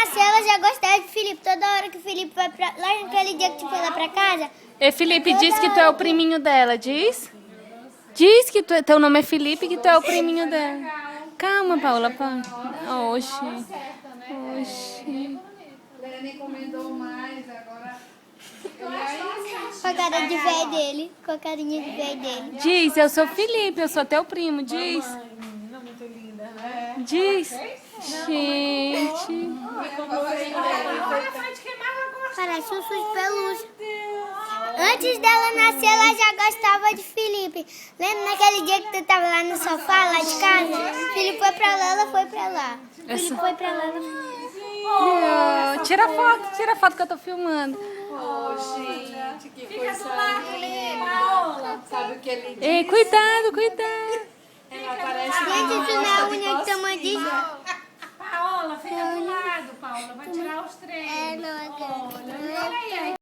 nascer, ela já gostava de Felipe. Toda hora que o Felipe vai pra... Lá naquele dia que tu foi lá pra casa... E Felipe, diz que tu é o priminho dela, diz? Diz que teu nome é Felipe e que tu é o priminho dela. Calma, Paula. Oxi. Oxi. Ela nem comentou mais, agora... Com a cara de velho dele. Com a carinha de velho dele. Diz, eu sou Felipe, eu sou teu primo, diz. Menina muito linda, né? Diz. Gente. Parece um urso de pelúcia. Antes dela nascer, ela já gostava de Felipe. Lembra naquele dia que tu tava lá no sofá, lá de casa? Felipe foi pra lá, ela foi pra lá. Felipe foi pra lá, ela foi. Tira foto que eu tô filmando. Oh, gente, que coisa linda. Sabe o que ele diz? Ei, cuidado, cuidado. Ela parece Gente, isso não é a unha que tua mãe diz? Paola, fica do lado, Paola. Vai tirar os três. É, não, é.